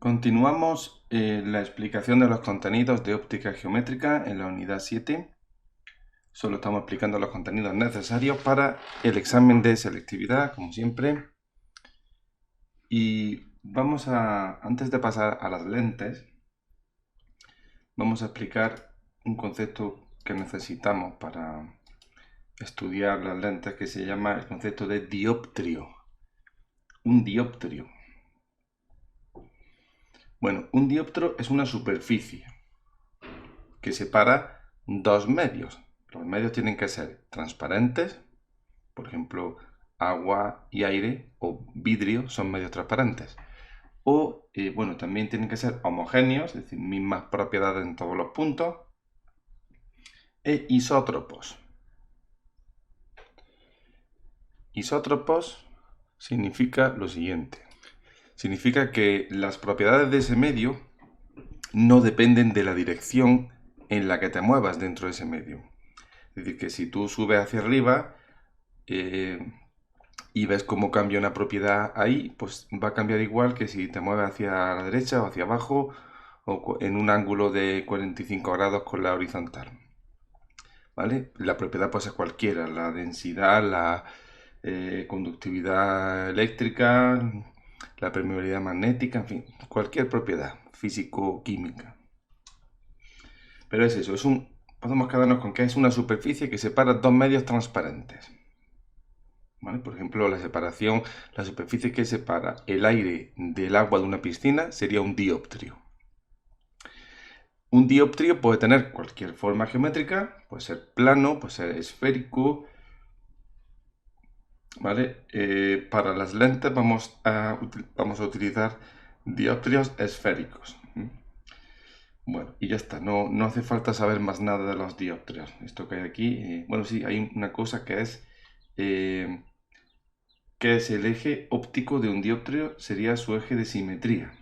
Continuamos la explicación de los contenidos de óptica geométrica en la unidad 7. Solo estamos explicando los contenidos necesarios para el examen de selectividad, como siempre. Y antes de pasar a las lentes, vamos a explicar un concepto que necesitamos para estudiar las lentes, que se llama el concepto de dioptrio. Un dioptrio. Bueno, un dioptrio es una superficie que separa dos medios. Los medios tienen que ser transparentes, por ejemplo, agua y aire o vidrio son medios transparentes. O, bueno, también tienen que ser homogéneos, es decir, mismas propiedades en todos los puntos. E isótropos. Isótropos significa lo siguiente. Significa que las propiedades de ese medio no dependen de la dirección en la que te muevas dentro de ese medio. Es decir, que si tú subes hacia arriba y ves cómo cambia una propiedad ahí, pues va a cambiar igual que si te mueves hacia la derecha o hacia abajo o en un ángulo de 45 grados con la horizontal. ¿Vale? La propiedad puede ser cualquiera, la densidad, la conductividad eléctrica, la permeabilidad magnética, en fin, cualquier propiedad físico-química. Pero es eso, podemos quedarnos con que es una superficie que separa dos medios transparentes. ¿Vale? Por ejemplo, la superficie que separa el aire del agua de una piscina sería un dioptrio. Un dioptrio puede tener cualquier forma geométrica, puede ser plano, puede ser esférico. ¿Vale? Para las lentes vamos a utilizar dioptrios esféricos. Bueno, y ya está, no hace falta saber más nada de los dioptrios. Esto que hay aquí, bueno, sí, hay una cosa que es el eje óptico de un dioptrio, sería su eje de simetría.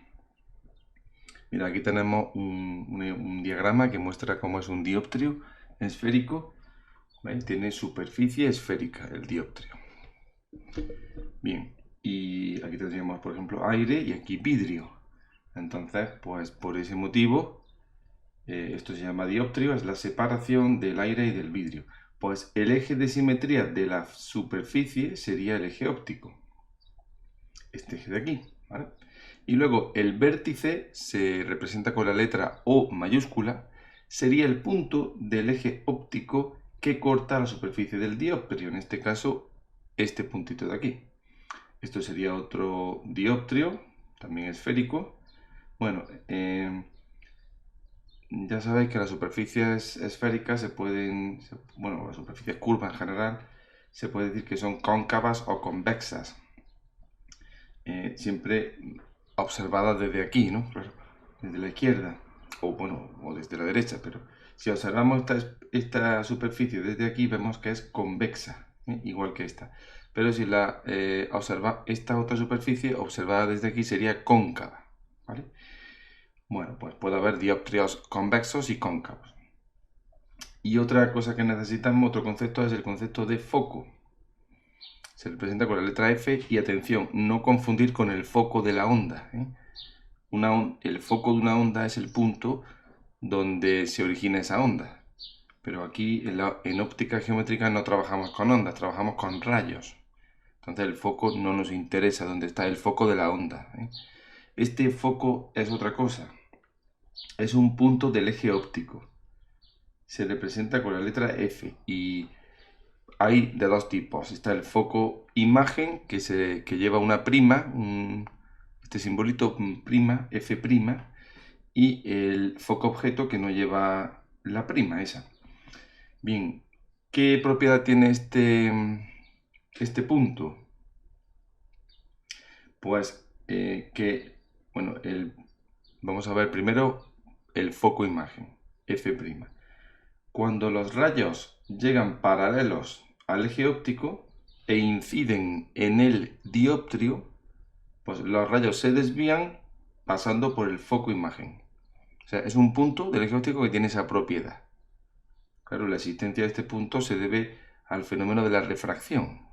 Mira, aquí tenemos un diagrama que muestra cómo es un dioptrio esférico. ¿Veis? Tiene superficie esférica el dioptrio. Bien, y aquí tendríamos, por ejemplo, aire y aquí vidrio. Entonces, pues por ese motivo, esto se llama dioptrio, es la separación del aire y del vidrio. Pues el eje de simetría de la superficie sería el eje óptico. Este eje de aquí, ¿vale? Y luego el vértice se representa con la letra O mayúscula, sería el punto del eje óptico que corta la superficie del dioptrio, en este caso, este puntito de aquí. Esto sería otro dioptrio, también esférico. Bueno, ya sabéis que las superficies esféricas bueno, las superficies curvas en general, se puede decir que son cóncavas o convexas. Siempre observadas desde aquí, ¿no? Claro, desde la izquierda, o bueno, o desde la derecha, pero si observamos esta superficie desde aquí, vemos que es convexa, igual que esta. Pero si esta otra superficie observada desde aquí sería cóncava, ¿vale? Bueno, pues puede haber dioptrios convexos y cóncavos. Y otra cosa que necesitamos, otro concepto, es el concepto de foco. Se representa con la letra F y atención, no confundir con el foco de la onda. El foco de una onda es el punto donde se origina esa onda. Pero aquí en óptica geométrica no trabajamos con ondas, trabajamos con rayos. Entonces el foco no nos interesa donde está el foco de la onda. Este foco es otra cosa. Es un punto del eje óptico. Se representa con la letra F y hay de dos tipos. Está el foco imagen que lleva una prima, este simbolito prima, F', y el foco objeto que no lleva la prima esa. Bien, ¿qué propiedad tiene este punto? Pues bueno, vamos a ver primero el foco imagen, F'. Cuando los rayos llegan paralelos al eje óptico e inciden en el dioptrio, pues los rayos se desvían pasando por el foco imagen. O sea, es un punto del eje óptico que tiene esa propiedad. Claro, la existencia de este punto se debe al fenómeno de la refracción.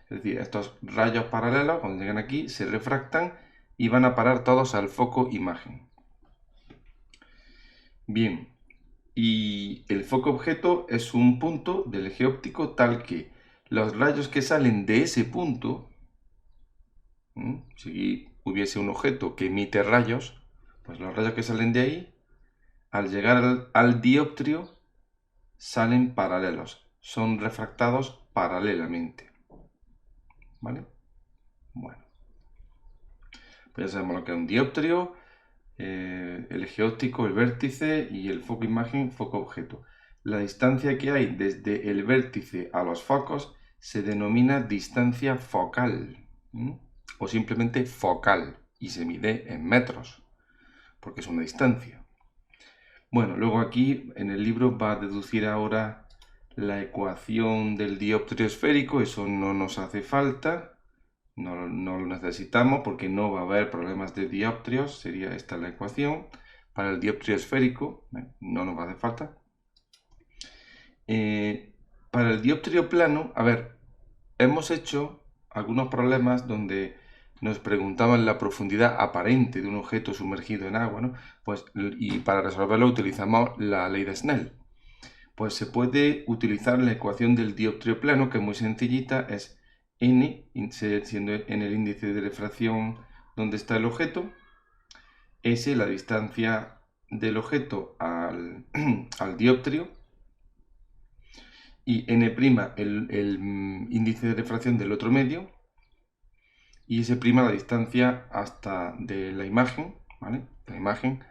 Es decir, estos rayos paralelos, cuando llegan aquí, se refractan y van a parar todos al foco imagen. Bien, y el foco objeto es un punto del eje óptico tal que los rayos que salen de ese punto, si hubiese un objeto que emite rayos, pues los rayos que salen de ahí, al llegar al dioptrio, salen paralelos, son refractados paralelamente. ¿Vale? Bueno, pues ya sabemos lo que es un dioptrio, el eje óptico, el vértice y el foco imagen, foco objeto. La distancia que hay desde el vértice a los focos se denomina distancia focal, o simplemente focal, y se mide en metros, porque es una distancia. Bueno, luego aquí en el libro va a deducir ahora la ecuación del dioptrio esférico, eso no nos hace falta, no lo necesitamos porque no va a haber problemas de dioptrios, sería esta la ecuación. Para el dioptrio esférico no nos va a hacer falta. Para el dioptrio plano, a ver, hemos hecho algunos problemas donde nos preguntaban la profundidad aparente de un objeto sumergido en agua, ¿no? Pues, y para resolverlo utilizamos la ley de Snell. Pues se puede utilizar la ecuación del dioptrio plano, que es muy sencillita, es n, siendo n el índice de refracción donde está el objeto, s la distancia del objeto al, al dioptrio, y n' el índice de refracción del otro medio, y s' la distancia hasta de la imagen, ¿vale? De la imagen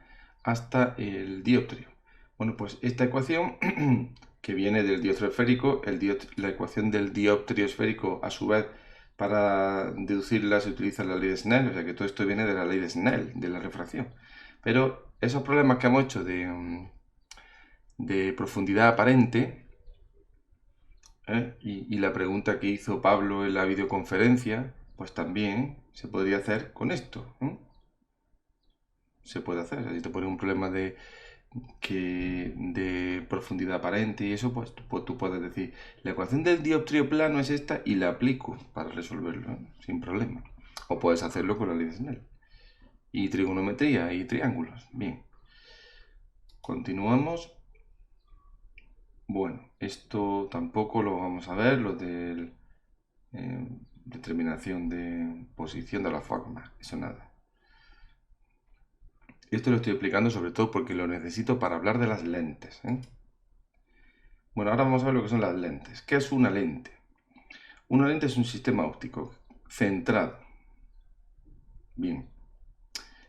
hasta el dioptrio. Bueno, pues esta ecuación que viene del dioptrio esférico, la ecuación del dioptrio esférico, a su vez, para deducirla se utiliza la ley de Snell, o sea que todo esto viene de la ley de Snell, de la refracción. Pero esos problemas que hemos hecho de profundidad aparente, y la pregunta que hizo Pablo en la videoconferencia, pues también se podría hacer con esto. Se puede hacer, si te pone un problema de profundidad aparente y eso, pues tú puedes decir, la ecuación del dioptrio plano es esta y la aplico para resolverlo, sin problema. O puedes hacerlo con la ley de Snell. Y trigonometría y triángulos. Bien. Continuamos. Bueno, esto tampoco lo vamos a ver, lo de determinación de posición de la forma. Eso nada. Esto lo estoy explicando sobre todo porque lo necesito para hablar de las lentes. Bueno, ahora vamos a ver lo que son las lentes. ¿Qué es una lente? Una lente es un sistema óptico centrado. Bien.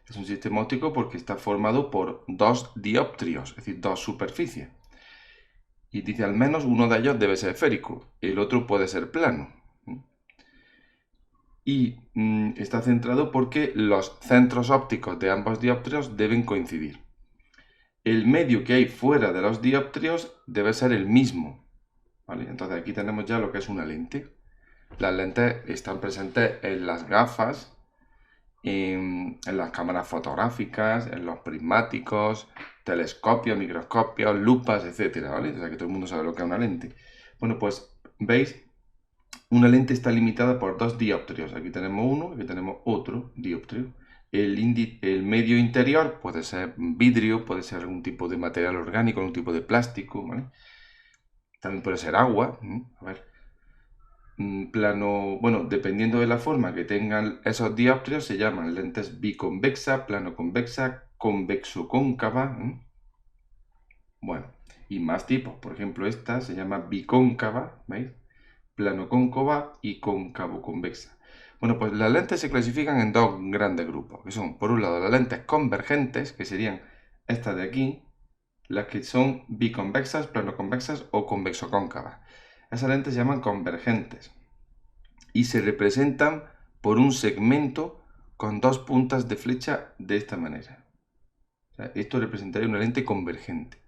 Es un sistema óptico porque está formado por dos dioptrios, es decir, dos superficies. Y dice al menos uno de ellos debe ser esférico, el otro puede ser plano. Y está centrado porque los centros ópticos de ambos dioptrios deben coincidir. El medio que hay fuera de los dioptrios debe ser el mismo. ¿Vale? Entonces aquí tenemos ya lo que es una lente. Las lentes están presentes en las gafas, en las cámaras fotográficas, en los prismáticos, telescopios, microscopios, lupas, etc. ¿Vale? O sea que todo el mundo sabe lo que es una lente. Bueno, pues veis, una lente está limitada por dos dioptrios. Aquí tenemos uno, aquí tenemos otro dioptrio. El medio interior puede ser vidrio, puede ser algún tipo de material orgánico, algún tipo de plástico, ¿vale? También puede ser agua. A ver, plano, bueno, dependiendo de la forma que tengan esos dioptrios, se llaman lentes biconvexa, plano convexa, convexo cóncava. Bueno, y más tipos. Por ejemplo, esta se llama bicóncava, ¿veis? Plano cóncava y cóncavo convexa. Bueno, pues las lentes se clasifican en dos grandes grupos, que son, por un lado, las lentes convergentes, que serían estas de aquí, las que son biconvexas, planoconvexas o convexocóncavas. Esas lentes se llaman convergentes y se representan por un segmento con dos puntas de flecha de esta manera. O sea, esto representaría una lente convergente.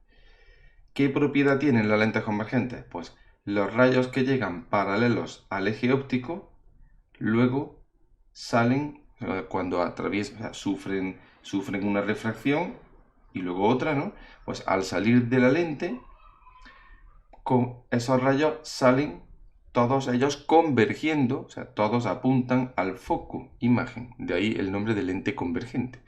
¿Qué propiedad tienen las lentes convergentes? Pues los rayos que llegan paralelos al eje óptico luego salen, cuando atraviesan, o sea, sufren una refracción y luego otra, ¿no? Pues al salir de la lente, con esos rayos salen todos ellos convergiendo, o sea, todos apuntan al foco imagen. De ahí el nombre de lente convergente.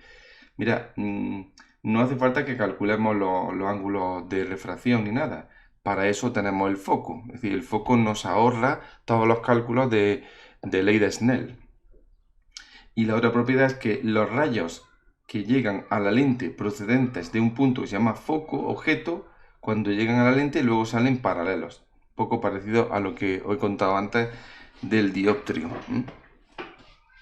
Mira, no hace falta que calculemos los ángulos de refracción ni nada. Para eso tenemos el foco. Es decir, el foco nos ahorra todos los cálculos de ley de Snell. Y la otra propiedad es que los rayos que llegan a la lente procedentes de un punto que se llama foco, objeto, cuando llegan a la lente luego salen paralelos. Un poco parecido a lo que os he contado antes del dioptrio.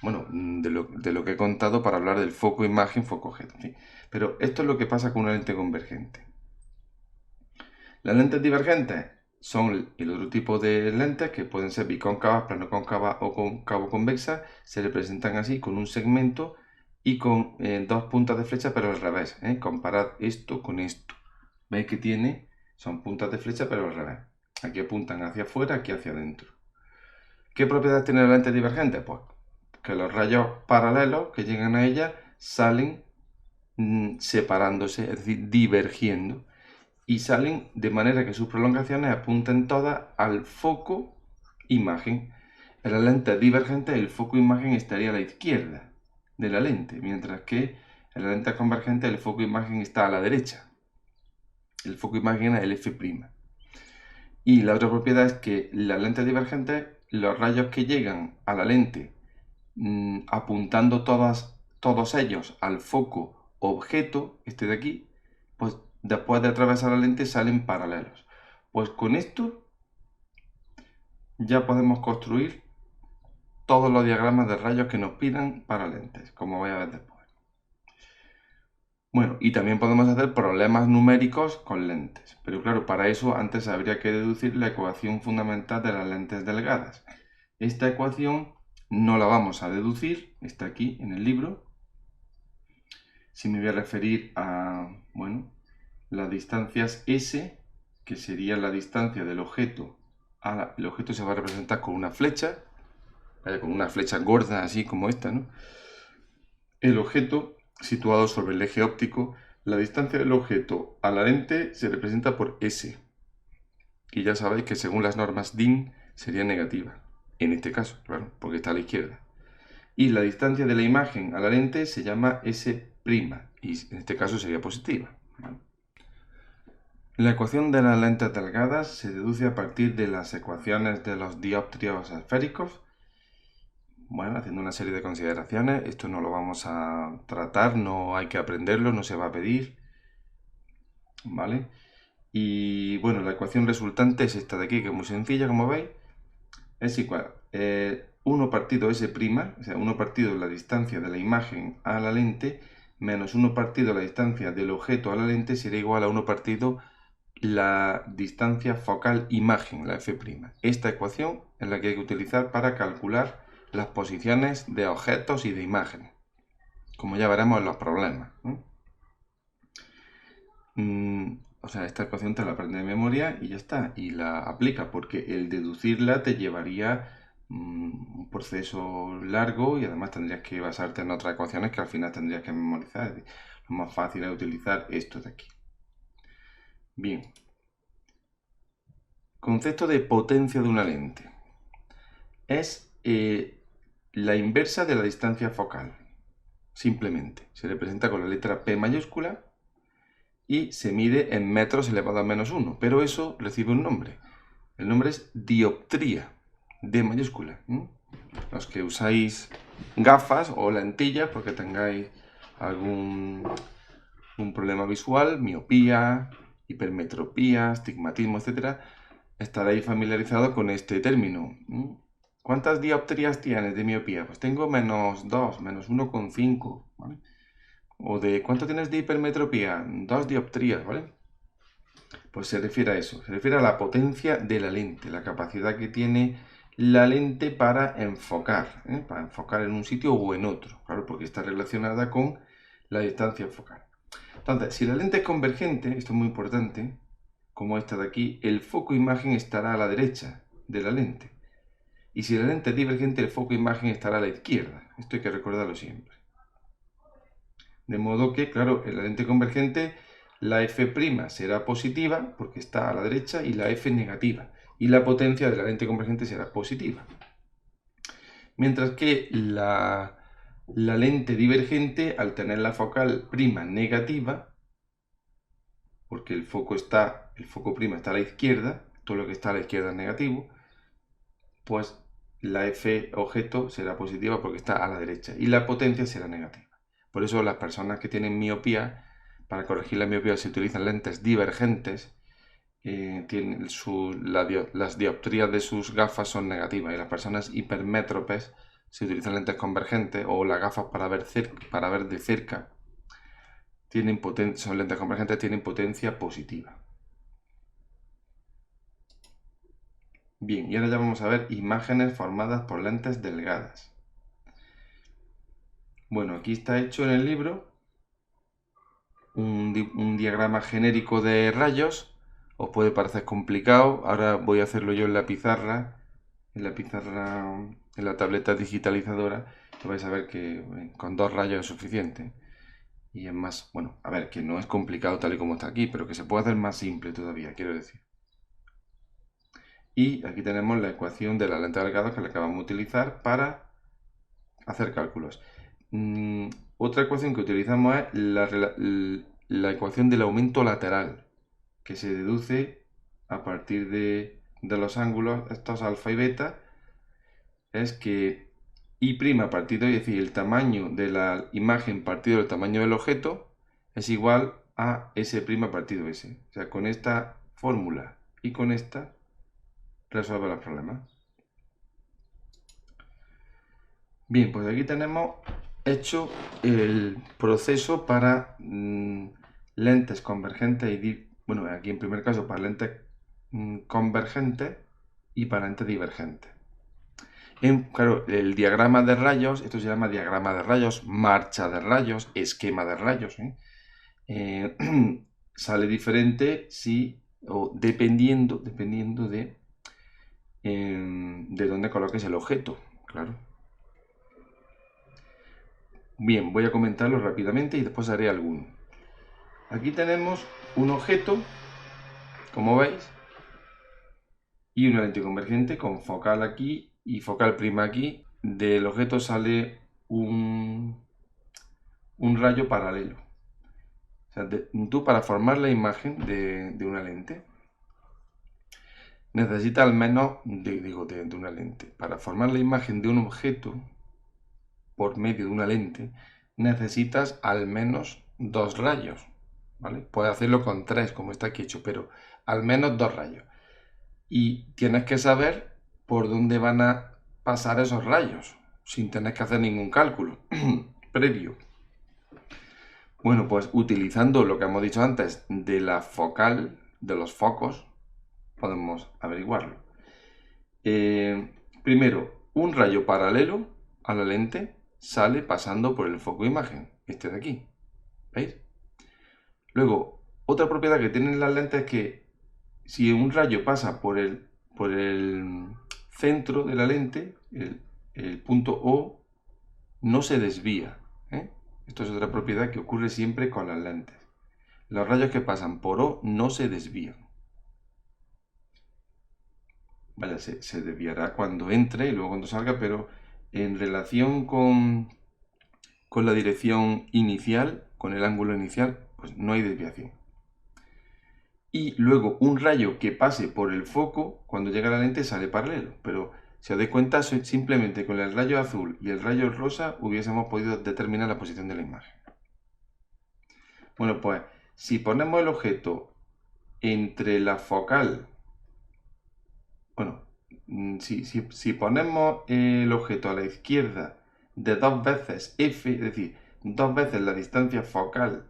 Bueno, de lo que he contado para hablar del foco imagen, foco objeto. ¿Sí? Pero esto es lo que pasa con una lente convergente. Las lentes divergentes son el otro tipo de lentes que pueden ser bicóncavas, planocóncavas o cóncavo-convexas. Se representan así con un segmento y con dos puntas de flecha, pero al revés. Comparad esto con esto. ¿Veis que tiene? Son puntas de flecha, pero al revés. Aquí apuntan hacia afuera, aquí hacia adentro. ¿Qué propiedades tiene la lente divergente? Pues que los rayos paralelos que llegan a ella salen separándose, es decir, divergiendo. Y salen de manera que sus prolongaciones apunten todas al foco imagen. En la lente divergente el foco imagen estaría a la izquierda de la lente, mientras que en la lente convergente el foco imagen está a la derecha. El foco imagen es el F'. Y la otra propiedad es que la lente divergente, los rayos que llegan a la lente apuntando todos ellos al foco objeto, este de aquí, pues después de atravesar la lente salen paralelos. Pues con esto ya podemos construir todos los diagramas de rayos que nos pidan para lentes, como voy a ver después. Bueno, y también podemos hacer problemas numéricos con lentes, pero claro, para eso antes habría que deducir la ecuación fundamental de las lentes delgadas. Esta ecuación no la vamos a deducir, está aquí en el libro. Si me voy a referir a, bueno, las distancias S, que sería la distancia del objeto, el objeto se va a representar con una flecha, con una flecha gorda así como esta, ¿no? El objeto situado sobre el eje óptico, la distancia del objeto a la lente se representa por S. Y ya sabéis que según las normas DIN sería negativa, en este caso, claro, porque está a la izquierda. Y la distancia de la imagen a la lente se llama S', y en este caso sería positiva. ¿Vale? La ecuación de las lentes delgadas se deduce a partir de las ecuaciones de los dioptrios esféricos. Bueno, haciendo una serie de consideraciones, esto no lo vamos a tratar, no hay que aprenderlo, no se va a pedir, ¿vale? Y bueno, la ecuación resultante es esta de aquí, que es muy sencilla, como veis, es igual 1 partido S', o sea, 1 partido la distancia de la imagen a la lente, menos 1 partido la distancia del objeto a la lente, será igual a 1 partido la distancia focal imagen, la F'. Esta ecuación es la que hay que utilizar para calcular las posiciones de objetos y de imágenes, como ya veremos en los problemas. O sea, esta ecuación te la aprendes de memoria y ya está, y la aplica, porque el deducirla te llevaría un proceso largo y además tendrías que basarte en otras ecuaciones que al final tendrías que memorizar. Lo más fácil es utilizar esto de aquí. Bien. Concepto de potencia de una lente. Es la inversa de la distancia focal. Simplemente. Se representa con la letra P mayúscula y se mide en metros elevado a menos 1. Pero eso recibe un nombre. El nombre es dioptría. D mayúscula. Los que usáis gafas o lentillas porque tengáis algún problema visual, miopía, hipermetropía, astigmatismo, etc., estaréis familiarizados con este término. ¿Cuántas dioptrías tienes de miopía? Pues tengo menos 2, menos 1,5, ¿vale? O de ¿cuánto tienes de hipermetropía? 2 dioptrías, ¿vale? Pues se refiere a eso, se refiere a la potencia de la lente, la capacidad que tiene la lente para enfocar en un sitio o en otro, claro, porque está relacionada con la distancia focal. Entonces, si la lente es convergente, esto es muy importante, como esta de aquí, el foco imagen estará a la derecha de la lente. Y si la lente es divergente, el foco imagen estará a la izquierda. Esto hay que recordarlo siempre. De modo que, claro, en la lente convergente, la F' será positiva, porque está a la derecha, y la F negativa. y la potencia de la lente convergente será positiva. Mientras que la lente divergente, al tener la focal prima negativa, porque el foco prima está a la izquierda, todo lo que está a la izquierda es negativo, pues la F objeto será positiva porque está a la derecha y la potencia será negativa. Por eso las personas que tienen miopía, para corregir la miopía se utilizan lentes divergentes, las dioptrías de sus gafas son negativas, y las personas hipermétropes se utilizan lentes convergentes, o las gafas para ver de cerca son lentes convergentes, tienen potencia positiva. Bien, y ahora ya vamos a ver imágenes formadas por lentes delgadas. Bueno, aquí está hecho en el libro un diagrama genérico de rayos. Os puede parecer complicado, ahora voy a hacerlo yo en la pizarra, en la tableta digitalizadora, y vais a ver que con 2 rayos es suficiente. Y es más, bueno, a ver, que no es complicado tal y como está aquí, pero que se puede hacer más simple todavía, quiero decir. Y aquí tenemos la ecuación de la lente delgada que la acabamos de utilizar para hacer cálculos. Otra ecuación que utilizamos es la ecuación del aumento lateral, que se deduce a partir de los ángulos, estos alfa y beta, es que I' partido, es decir, el tamaño de la imagen partido del tamaño del objeto, es igual a S' partido S. O sea, con esta fórmula y con esta resuelve los problemas. Bien, pues aquí tenemos hecho el proceso para lentes convergentes bueno, aquí en primer caso para lentes convergentes y para lentes divergentes. Claro, el diagrama de rayos, esto se llama diagrama de rayos, marcha de rayos, esquema de rayos, sale diferente dependiendo de dónde coloques el objeto, claro. Bien, voy a comentarlo rápidamente y después haré alguno. Aquí tenemos un objeto, como veis, y una lente convergente con focal aquí y focal prima aquí. Del objeto sale un rayo paralelo. O sea, tú para formar la imagen de una lente, necesitas al menos, de una lente, para formar la imagen de un objeto por medio de una lente, necesitas al menos 2 rayos, ¿vale? Puedes hacerlo con 3, como está aquí hecho, pero al menos 2 rayos. Y tienes que saber por dónde van a pasar esos rayos, sin tener que hacer ningún cálculo previo. Bueno, pues utilizando lo que hemos dicho antes de la focal, de los focos, podemos averiguarlo. Primero, un rayo paralelo a la lente sale pasando por el foco de imagen, este de aquí, ¿veis? Luego, otra propiedad que tienen las lentes es que si un rayo pasa por el centro de la lente, el punto O, no se desvía, Esto es otra propiedad que ocurre siempre con las lentes. Los rayos que pasan por O no se desvían. Vale, se desviará cuando entre y luego cuando salga, pero en relación con la dirección inicial, con el ángulo inicial, pues no hay desviación. Y luego un rayo que pase por el foco, cuando llega a la lente sale paralelo, pero si os dais cuenta, simplemente con el rayo azul y el rayo rosa hubiésemos podido determinar la posición de la imagen. Bueno, pues si ponemos el objeto entre la focal, bueno, si ponemos el objeto a la izquierda de 2 veces f, es decir, 2 veces la distancia focal,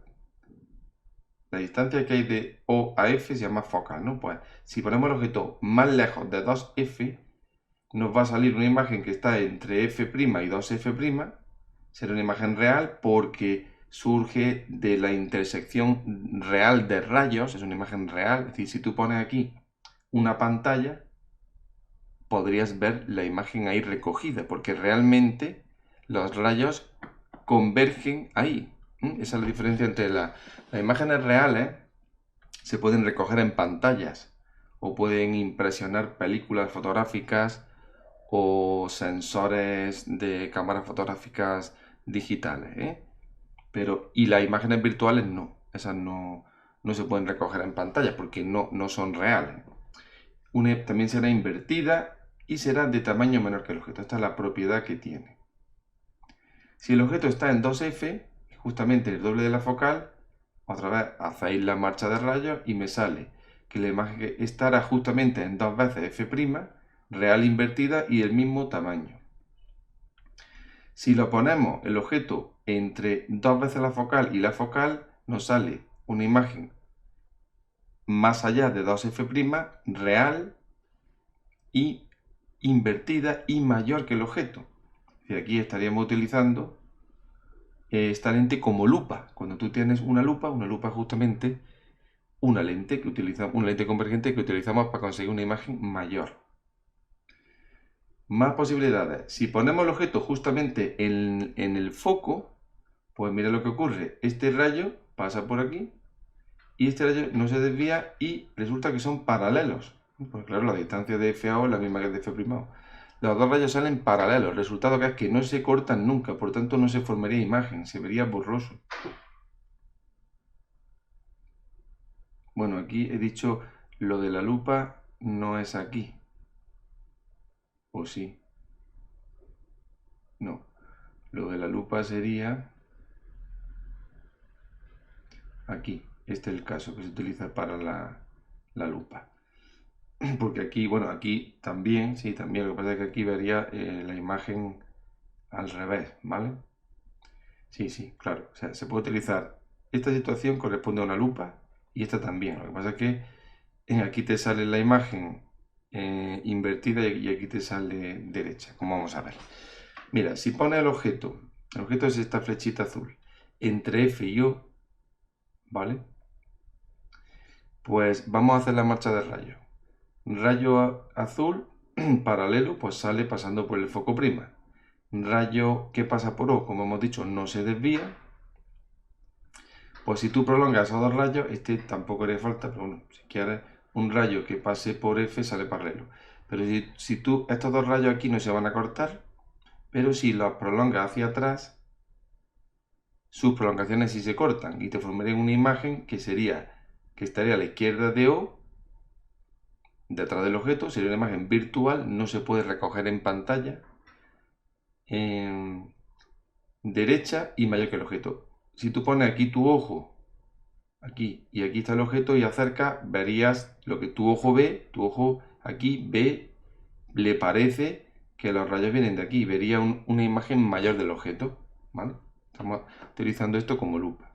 la distancia que hay de O a F se llama focal, ¿no? Pues si ponemos el objeto más lejos de 2f, nos va a salir una imagen que está entre f' y 2f', será una imagen real porque surge de la intersección real de rayos, es una imagen real, es decir, si tú pones aquí una pantalla, podrías ver la imagen ahí recogida, porque realmente los rayos convergen ahí. Esa es la diferencia entre las imágenes reales, se pueden recoger en pantallas o pueden impresionar películas fotográficas o sensores de cámaras fotográficas digitales, ¿eh? Y las imágenes virtuales no, esas no se pueden recoger en pantalla porque no son reales. Una también será invertida y será de tamaño menor que el objeto. Esta es la propiedad que tiene. Si el objeto está en 2f, justamente el doble de la focal, otra vez hacéis la marcha de rayos y me sale que la imagen estará justamente en 2 veces f', real invertida y del mismo tamaño. Si lo ponemos el objeto entre 2 veces la focal y la focal, nos sale una imagen más allá de 2f', real y invertida y mayor que el objeto. Y aquí estaríamos utilizando esta lente como lupa. Cuando tú tienes una lupa es justamente una lente convergente que utilizamos para conseguir una imagen mayor. Más posibilidades. Si ponemos el objeto justamente en el foco, pues mira lo que ocurre. Este rayo pasa por aquí y este rayo no se desvía y resulta que son paralelos. Pues claro, la distancia de FAO es la misma que de F'. Los dos rayos salen paralelos. El resultado que es que no se cortan nunca, por tanto no se formaría imagen, se vería borroso. Bueno, aquí he dicho lo de la lupa no es aquí. ¿O sí? No. Lo de la lupa sería aquí. Este es el caso que se utiliza para la lupa. Porque aquí, bueno, aquí también, sí, también. Lo que pasa es que aquí vería la imagen al revés, ¿vale? Sí, sí, claro. O sea, se puede utilizar. Esta situación corresponde a una lupa y esta también. Lo que pasa es que aquí te sale la imagen invertida y aquí te sale derecha, como vamos a ver. Mira, si pone el objeto es esta flechita azul, entre F y O, ¿vale? Pues vamos a hacer la marcha de rayo. Rayo azul paralelo, pues sale pasando por el foco prima. Rayo que pasa por O, como hemos dicho, no se desvía. Pues si tú prolongas esos dos rayos, este tampoco haría falta, pero bueno, si quieres un rayo que pase por F sale paralelo. Pero si tú, estos dos rayos aquí no se van a cortar, pero si los prolongas hacia atrás, sus prolongaciones sí se cortan y te formarían una imagen que estaría a la izquierda de O, detrás del objeto, sería una imagen virtual, no se puede recoger en pantalla, derecha y mayor que el objeto. Si tú pones aquí tu ojo, aquí y aquí está el objeto y acerca, verías lo que tu ojo aquí ve, le parece que los rayos vienen de aquí, vería una imagen mayor del objeto, ¿vale? Estamos utilizando esto como lupa.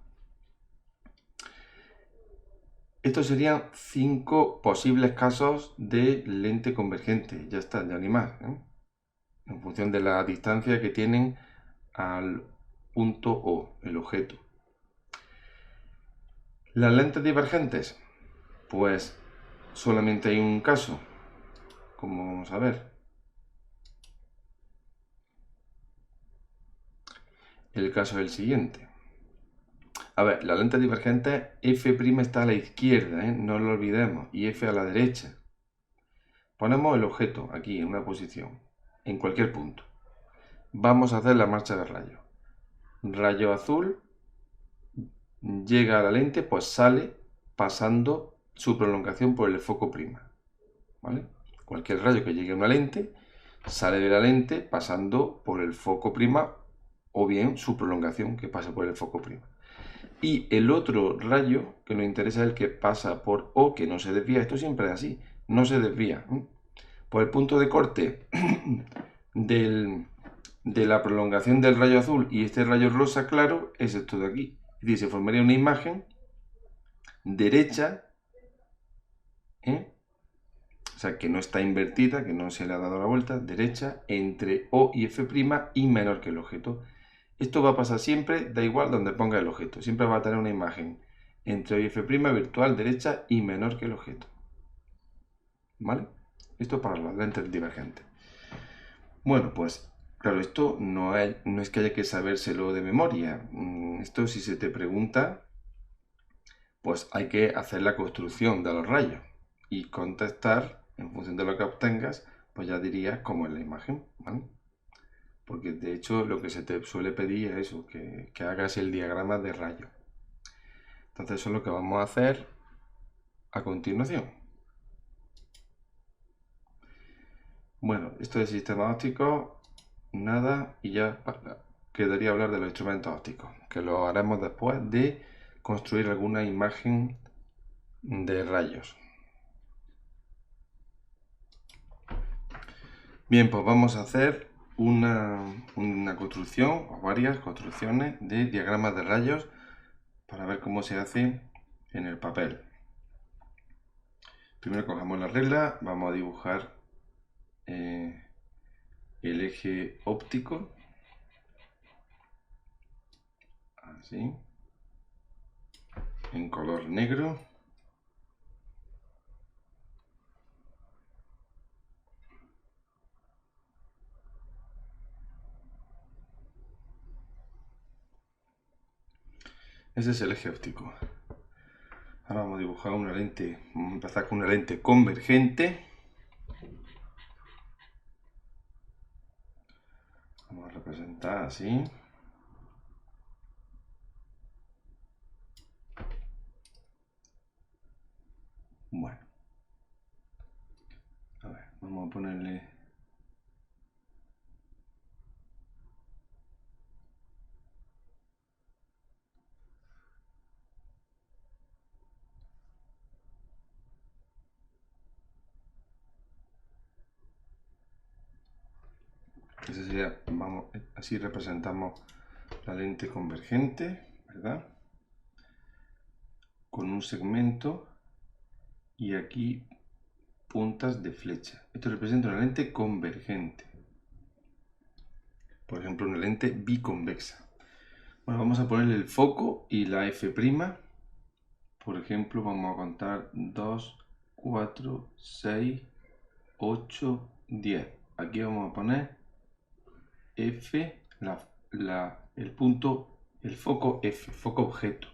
Estos serían 5 posibles casos de lente convergente, ya está, ya ni más, ¿eh? En función de la distancia que tienen al punto O, el objeto. Las lentes divergentes, pues solamente hay un caso, como vamos a ver. El caso es el siguiente. A ver, la lente divergente F' está a la izquierda, ¿eh? No lo olvidemos, y F a la derecha. Ponemos el objeto aquí en una posición, en cualquier punto. Vamos a hacer la marcha de rayo. Rayo azul llega a la lente, pues sale pasando su prolongación por el foco prima, ¿vale? Cualquier rayo que llegue a una lente sale de la lente pasando por el foco prima o bien su prolongación que pasa por el foco prima. Y el otro rayo que nos interesa es el que pasa por O, que no se desvía. Esto siempre es así, no se desvía. Pues el punto de corte de la prolongación del rayo azul y este rayo rosa claro es esto de aquí. Es decir, se formaría una imagen derecha, o sea, que no está invertida, que no se le ha dado la vuelta, derecha, entre O y F' y menor que el objeto. Esto va a pasar siempre, da igual donde ponga el objeto. Siempre va a tener una imagen entre O y F' virtual derecha y menor que el objeto. ¿Vale? Esto para las lentes divergentes. Bueno, pues claro, esto no es que haya que sabérselo de memoria. Esto si se te pregunta, pues hay que hacer la construcción de los rayos. y contestar en función de lo que obtengas, pues ya dirías cómo es la imagen, ¿vale? Porque de hecho lo que se te suele pedir es eso, que hagas el diagrama de rayo. Entonces eso es lo que vamos a hacer a continuación. Bueno, esto de sistema óptico, nada, y ya quedaría hablar de los instrumentos ópticos, que lo haremos después de construir alguna imagen de rayos. Bien, pues vamos a hacer una construcción o varias construcciones de diagramas de rayos para ver cómo se hace en el papel. Primero cogemos la regla, vamos a dibujar el eje óptico, así, en color negro. Ese es el eje óptico. Ahora vamos a dibujar una lente, vamos a empezar con una lente convergente. Vamos a representar así. Bueno. A ver, vamos a ponerle... Ese sería, vamos, así representamos la lente convergente, ¿verdad? Con un segmento y aquí puntas de flecha. Esto representa una lente convergente. Por ejemplo, una lente biconvexa. Bueno, vamos a ponerle el foco y la F'. Por ejemplo, vamos a contar 2, 4, 6, 8, 10. Aquí vamos a poner F, el punto, el foco F, foco objeto.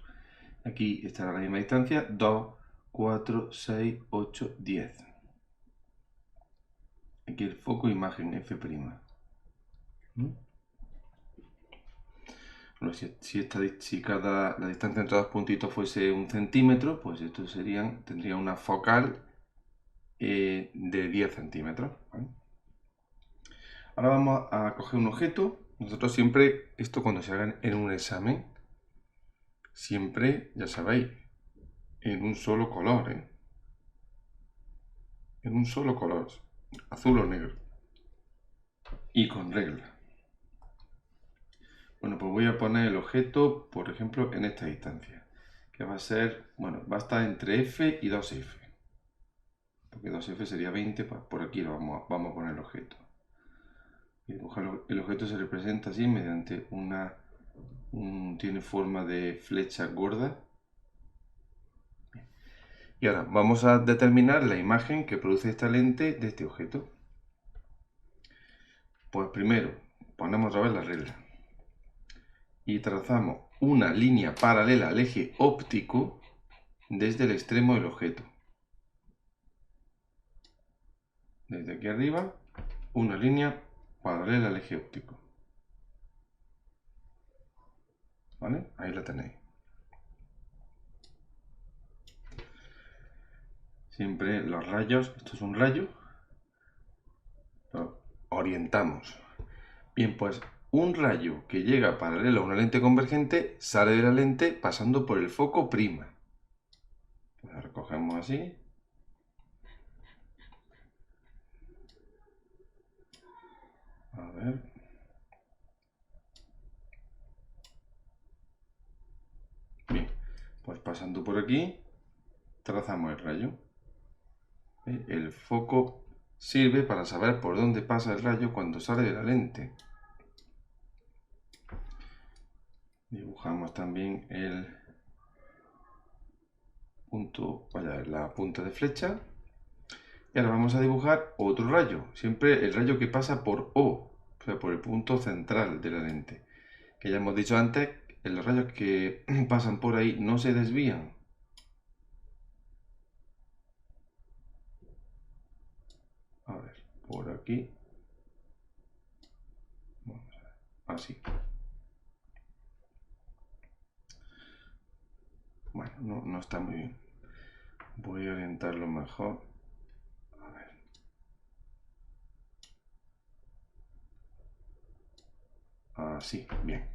Aquí estará a la misma distancia, 2, 4, 6, 8, 10. Aquí el foco imagen F'. Bueno, si la distancia entre dos puntitos fuese 1 centímetro, pues esto tendría una focal de 10 centímetros. ¿Vale? Ahora vamos a coger un objeto. Nosotros siempre, esto cuando se haga en un examen, siempre, ya sabéis, en un solo color, ¿eh? En un solo color, azul o negro, y con regla. Bueno, pues voy a poner el objeto, por ejemplo, en esta distancia, que va a ser, bueno, va a estar entre F y 2F, porque 2F sería 20, pues por aquí vamos a poner el objeto. Y el objeto se representa así mediante tiene forma de flecha gorda. Y ahora vamos a determinar la imagen que produce esta lente de este objeto. Pues primero ponemos otra vez la regla y trazamos una línea paralela al eje óptico desde el extremo del objeto. Desde aquí arriba, una línea paralela al eje óptico. ¿Vale? Ahí la tenéis. Siempre los rayos, esto es un rayo, lo orientamos. Bien, pues un rayo que llega paralelo a una lente convergente sale de la lente pasando por el foco prima. La recogemos así. A ver. Bien, pues pasando por aquí, trazamos el rayo. El foco sirve para saber por dónde pasa el rayo cuando sale de la lente. Dibujamos también el punto, la punta de flecha. Y ahora vamos a dibujar otro rayo, siempre el rayo que pasa por O, o sea, por el punto central de la lente. Que ya hemos dicho antes, los rayos que pasan por ahí no se desvían. por aquí. Así. Bueno, no está muy bien. Voy a orientarlo mejor. A ver. Así, bien.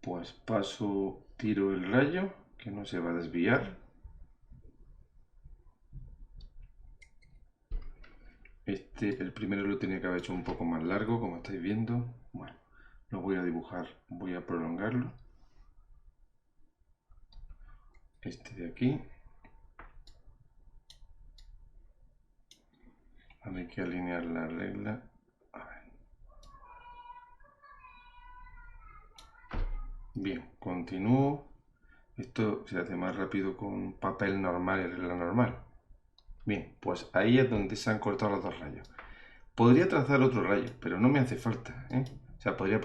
Pues paso, tiro el rayo, que no se va a desviar. El primero lo tenía que haber hecho un poco más largo, como estáis viendo. Bueno, lo voy a dibujar, voy a prolongarlo. Este de aquí. Hay que alinear la regla. A ver. Bien, continúo. Esto se hace más rápido con papel normal y regla normal. Bien, pues ahí es donde se han cortado los dos rayos. Podría trazar otro rayo, pero no me hace falta, ¿eh? O sea, podría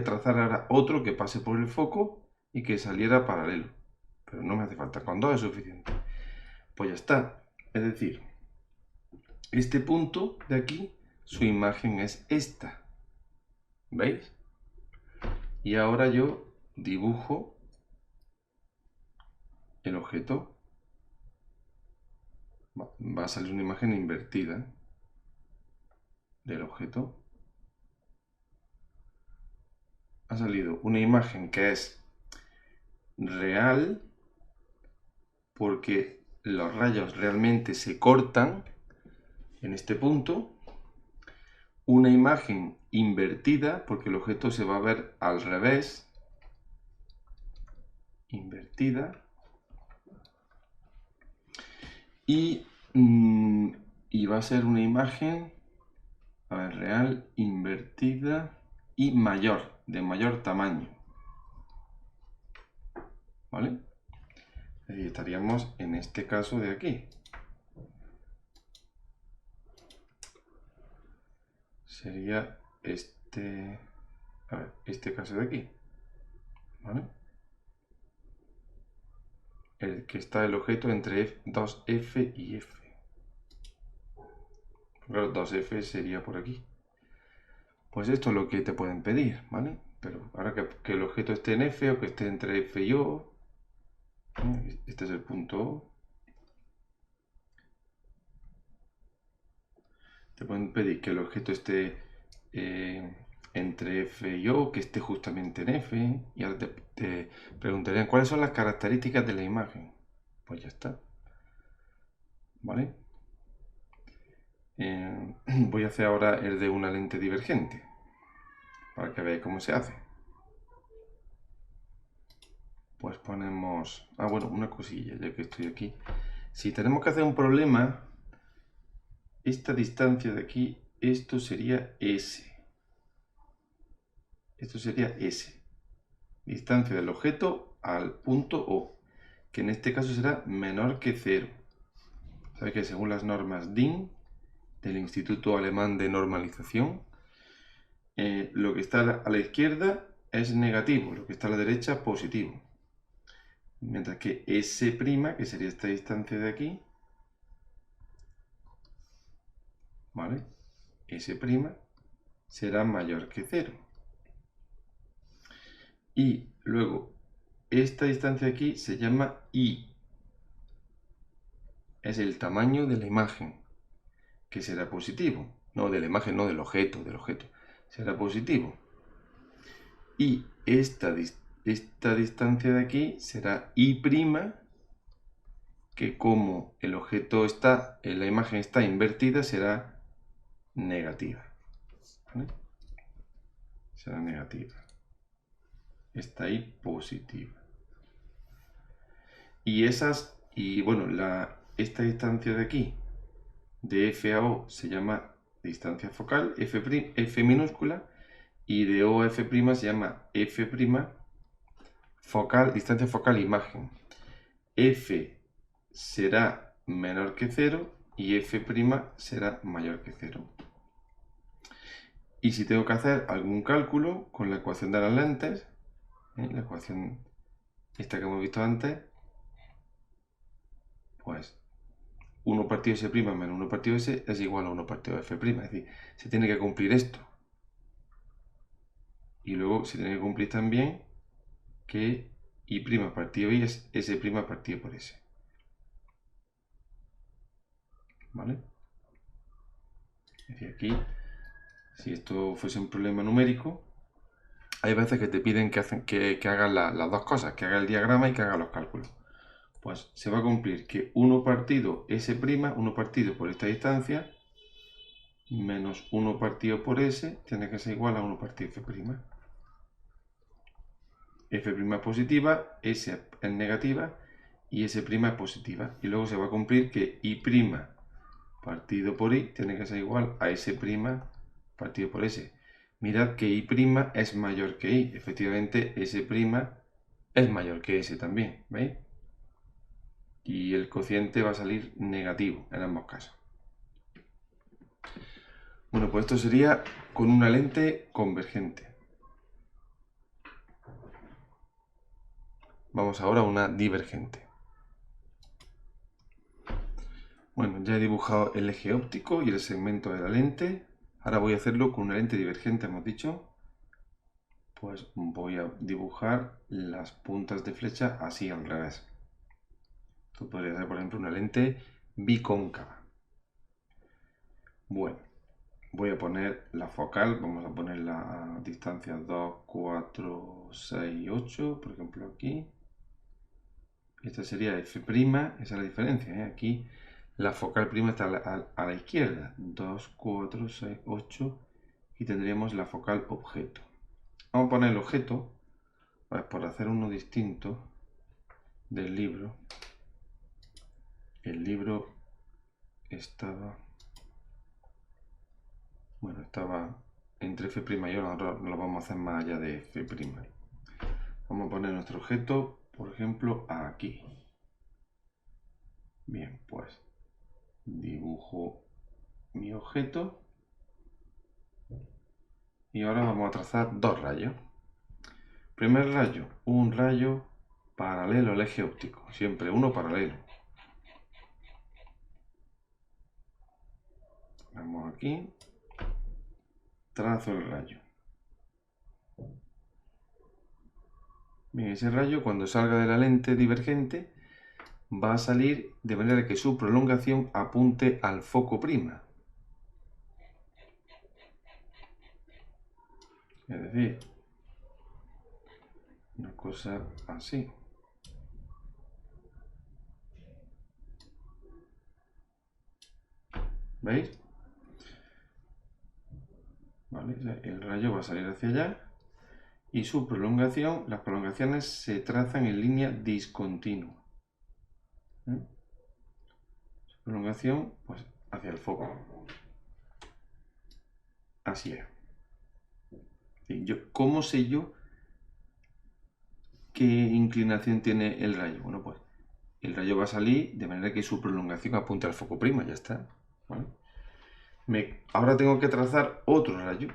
trazar ahora otro que pase por el foco y que saliera paralelo. Pero no me hace falta, con dos es suficiente. Pues ya está. Es decir, este punto de aquí, su imagen es esta. ¿Veis? Y ahora yo dibujo el objeto. Va a salir una imagen invertida del objeto. Ha salido una imagen que es real porque los rayos realmente se cortan en este punto. Una imagen invertida porque el objeto se va a ver al revés. Invertida. Y va a ser una imagen real, invertida y mayor, de mayor tamaño. ¿Vale? Y estaríamos en este caso de aquí. Sería este caso de aquí. ¿Vale? El que está el objeto entre 2F y F. Claro, 2F sería por aquí. Pues esto es lo que te pueden pedir, ¿vale? Pero ahora que el objeto esté en F o que esté entre F y O. Este es el punto O. Te pueden pedir que el objeto esté entre F y O, que esté justamente en F. Y ahora te preguntarían cuáles son las características de la imagen. Pues ya está. ¿Vale? Voy a hacer ahora el de una lente divergente. Para que veáis cómo se hace. Pues ponemos... bueno, una cosilla, ya que estoy aquí. Si tenemos que hacer un problema, esta distancia de aquí, esto sería S. Esto sería S. Distancia del objeto al punto O, que en este caso será menor que 0. Sabéis que según las normas DIN, del Instituto Alemán de Normalización, lo que está a la izquierda es negativo, lo que está a la derecha positivo. Mientras que S', que sería esta distancia de aquí, ¿vale? S' será mayor que 0. Y luego, esta distancia de aquí se llama I. Es el tamaño de la imagen, que será positivo. No de la imagen, no del objeto, será positivo. Y esta distancia de aquí será I', que como el objeto está, la imagen está invertida, será negativa. ¿Vale? Será negativa. Está ahí positiva. Y bueno, esta distancia de aquí, de F a O, se llama distancia focal, F minúscula, y de O a F' se llama F', distancia focal imagen. F será menor que 0 y F' será mayor que 0. Y si tengo que hacer algún cálculo con la ecuación de las lentes, la ecuación esta que hemos visto antes, pues 1 partido S' menos 1 partido S es igual a 1 partido F'. Es decir, se tiene que cumplir esto. Y luego se tiene que cumplir también que I' partido I es S' partido por S. ¿Vale? Es decir, aquí, si esto fuese un problema numérico, hay veces que te piden que hagas las dos cosas, que hagas el diagrama y que hagas los cálculos. Pues se va a cumplir que 1 partido S', 1 partido por esta distancia, menos 1 partido por S, tiene que ser igual a 1 partido F'. F' es positiva, S es negativa y S' es positiva. Y luego se va a cumplir que I' partido por I tiene que ser igual a S' partido por S. Mirad que I' es mayor que I. Efectivamente, S' es mayor que S también, ¿veis? Y el cociente va a salir negativo en ambos casos. Bueno, pues esto sería con una lente convergente. Vamos ahora a una divergente. Bueno, ya he dibujado el eje óptico y el segmento de la lente. Ahora voy a hacerlo con una lente divergente, hemos dicho. Pues voy a dibujar las puntas de flecha así al revés. Esto podría ser, por ejemplo, una lente bicóncava. Bueno, voy a poner la focal, vamos a poner la distancia 2, 4, 6, 8, por ejemplo aquí. Esta sería F', esa es la diferencia, ¿eh? Aquí la focal prima está a la izquierda, 2, 4, 6, 8, y tendríamos la focal objeto. Vamos a poner el objeto, pues por hacer uno distinto del libro. El libro estaba entre F' y O, nosotros lo vamos a hacer más allá de F'. Vamos a poner nuestro objeto, por ejemplo, aquí. Bien, pues dibujo mi objeto y ahora vamos a trazar dos rayos. Primer rayo, un rayo paralelo al eje óptico, siempre uno paralelo. Vamos aquí, trazo el rayo. Bien, ese rayo cuando salga de la lente divergente va a salir de manera que su prolongación apunte al foco prima. Es decir, una cosa así. ¿Veis? ¿Vale? El rayo va a salir hacia allá y su prolongación, las prolongaciones se trazan en línea discontinua. Su prolongación, pues, hacia el foco. Así es. ¿Cómo sé yo qué inclinación tiene el rayo? Bueno, pues el rayo va a salir de manera que su prolongación apunte al foco prima, ya está. ¿Vale? Ahora tengo que trazar otro rayo.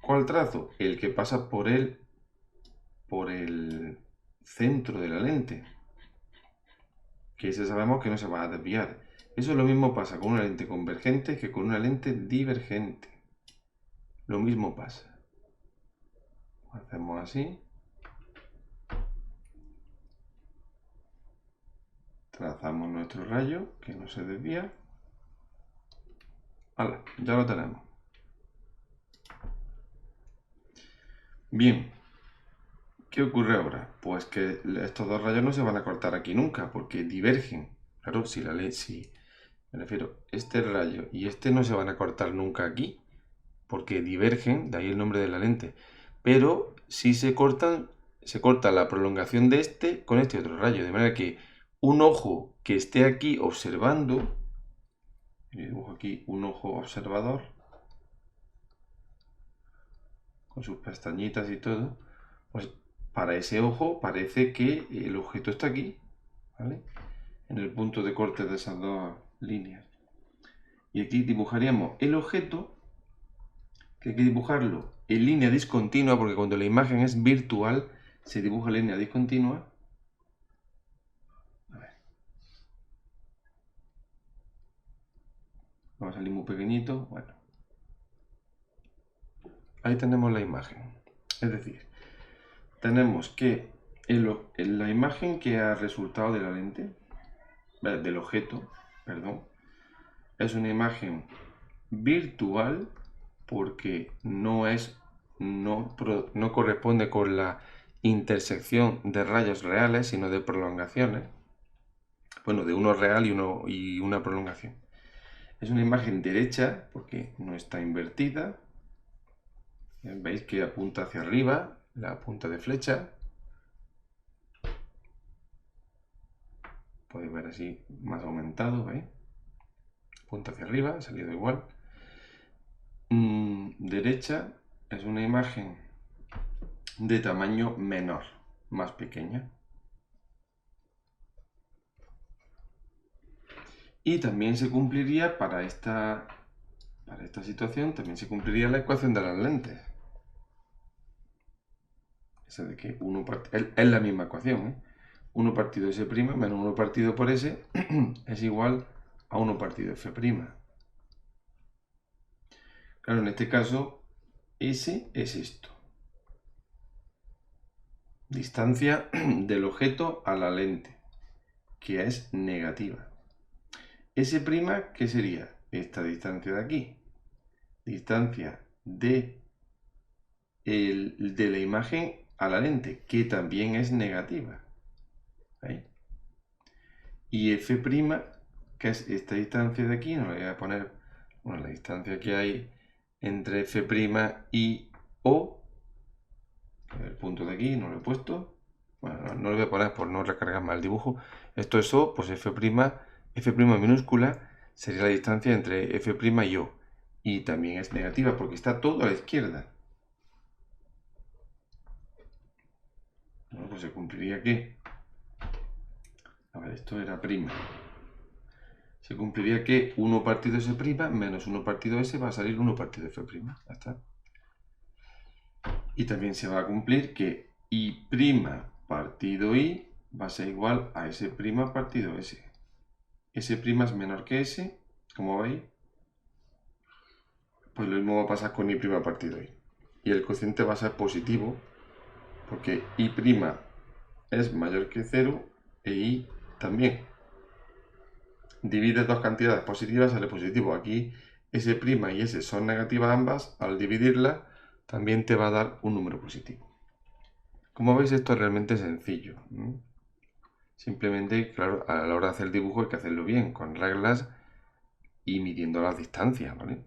¿Cuál trazo? El que pasa por el centro de la lente. Que ese sabemos que no se va a desviar. Eso lo mismo pasa con una lente convergente que con una lente divergente. Lo mismo pasa. Hacemos así. Trazamos nuestro rayo, que no se desvía. ¡Hala! Ya lo tenemos. Bien. ¿Qué ocurre ahora? Pues que estos dos rayos no se van a cortar aquí nunca, porque divergen. Claro, si me refiero, este rayo y este no se van a cortar nunca aquí, porque divergen, de ahí el nombre de la lente. Pero si se cortan, se corta la prolongación de este con este otro rayo, de manera que un ojo que esté aquí observando, y dibujo aquí un ojo observador, con sus pestañitas y todo, pues para ese ojo parece que el objeto está aquí, ¿vale? En el punto de corte de esas dos líneas. Y aquí dibujaríamos el objeto, que hay que dibujarlo en línea discontinua, porque cuando la imagen es virtual se dibuja en línea discontinua. A ver. salir muy pequeñito, bueno. Ahí tenemos la imagen. Es decir, tenemos que en la imagen que ha resultado de la lente, del objeto, perdón, es una imagen virtual porque no corresponde con la intersección de rayos reales, sino de prolongaciones. Bueno, de uno real y una prolongación. Es una imagen derecha porque no está invertida. Veis que apunta hacia arriba, la punta de flecha. Podéis ver así más aumentado, ¿veis? Apunta hacia arriba, ha salido igual. Derecha es una imagen de tamaño menor, más pequeña. Y también se cumpliría para esta situación, también se cumpliría la ecuación de las lentes. Esa de que es la misma ecuación, ¿eh? 1 partido S' menos 1 partido por S es igual a 1 partido F'. Claro, en este caso, S es esto. Distancia del objeto a la lente, que es negativa. S', ¿qué sería? Esta distancia de aquí. Distancia de la imagen a la lente, que también es negativa. ¿Veis? Y F', que es esta distancia de aquí, no le voy a poner, bueno, la distancia que hay entre F' y O, el punto de aquí, no lo he puesto, bueno, no lo voy a poner por no recargar más el dibujo. Esto es O, pues F' minúscula sería la distancia entre F' y O, y también es negativa porque está todo a la izquierda. Bueno, pues se cumpliría que, a ver, esto era prima. Se cumpliría que 1 partido S' menos 1 partido S va a salir 1 partido F'. Ya está. Y también se va a cumplir que I' partido I va a ser igual a S' partido S. S' es menor que S, como veis. Pues lo mismo va a pasar con I' partido I. Y el cociente va a ser positivo, porque I' es mayor que 0 e I también. Divides dos cantidades positivas, sale positivo. Aquí S' y S son negativas ambas, al dividirlas también te va a dar un número positivo. Como veis, esto es realmente sencillo. Simplemente, claro, a la hora de hacer el dibujo hay que hacerlo bien, con reglas y midiendo las distancias, ¿vale?